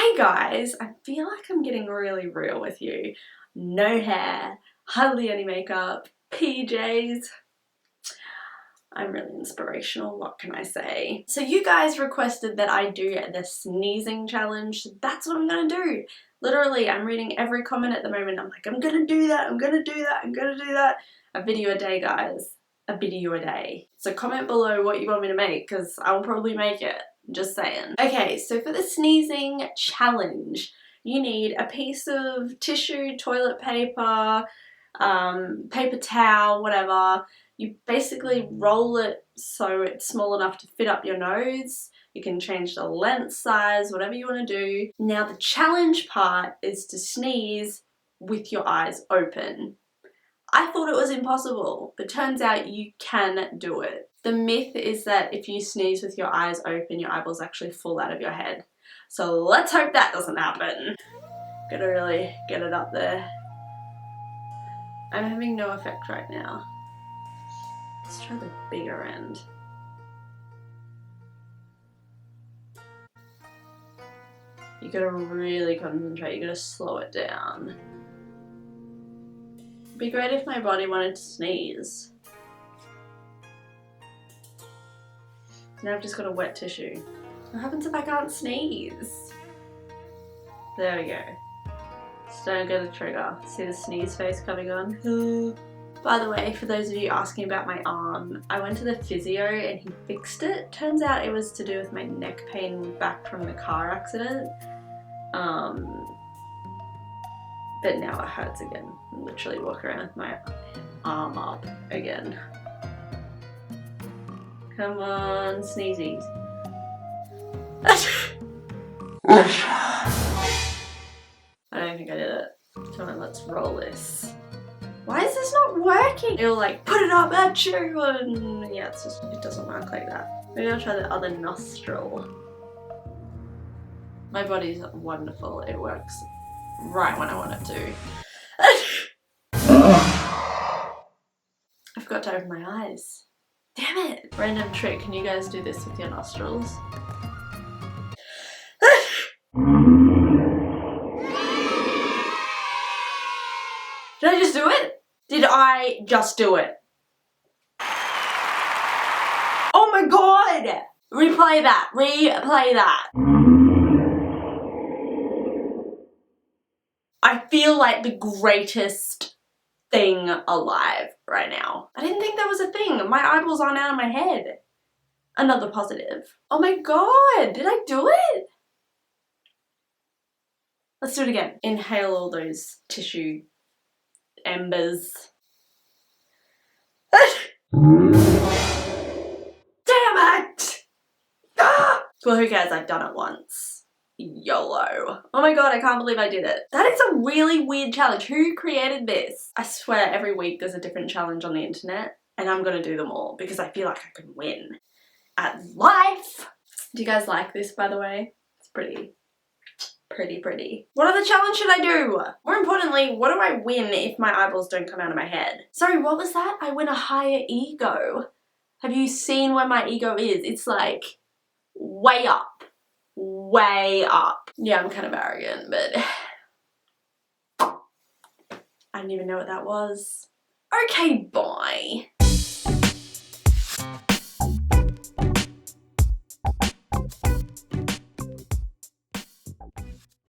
Hey guys, I feel like I'm getting really real with you. No hair, hardly any makeup, PJs. I'm really inspirational, what can I say? So you guys requested that I do the sneezing challenge. That's what I'm gonna do. Literally, I'm reading every comment at the moment. I'm like, I'm gonna do that, I'm gonna do that, I'm gonna do that. A video a day, guys. A video a day. So comment below what you want me to make, because I will probably make it. Just saying. Okay, so for the sneezing challenge, you need a piece of tissue, toilet paper, paper towel, whatever. You basically roll it so it's small enough to fit up your nose. You can change the length size, whatever you want to do. Now the challenge part is to sneeze with your eyes open. I thought it was impossible, but turns out you can do it. The myth is that if you sneeze with your eyes open, your eyeballs actually fall out of your head. So let's hope that doesn't happen. Gotta really get it up there. I'm having no effect right now. Let's try the bigger end. You gotta really concentrate, you gotta slow it down. It'd be great if my body wanted to sneeze. Now I've just got a wet tissue. What happens if I can't sneeze? There we go. Just don't get a trigger. See the sneeze face coming on? By the way, for those of you asking about my arm, I went to the physio and he fixed it. Turns out it was to do with my neck pain back from the car accident. But now it hurts again. I literally walk around with my arm up again. Come on, sneezies. I don't think I did it. Come on, let's roll this. Why is this not working? It'll like put it up at you and yeah, it's just, it doesn't work like that. Maybe I'll try the other nostril. My body's wonderful. It works right when I want it to. I forgot to open my eyes. Damn it! Random trick, can you guys do this with your nostrils? Did I just do it? Did I just do it? Oh my god! Replay that, replay that. I feel like the greatest thing alive right now. I didn't think that was a thing. My eyeballs aren't out of my head. Another positive. Oh my god, did I do it? Let's do it again. Inhale all those tissue embers. Damn it! Ah! Well, who cares? I've done it once. YOLO. Oh my god, I can't believe I did it. That is a really weird challenge. Who created this? I swear every week there's a different challenge on the internet and I'm gonna do them all because I feel like I can win at life. Do you guys like this, by the way? It's pretty. What other challenge should I do? More importantly, what do I win if my eyeballs don't come out of my head? Sorry, what was that? I win a higher ego. Have you seen where my ego is? It's like way up. Way up. Yeah, I'm kind of arrogant, but I didn't even know what that was. Okay, bye.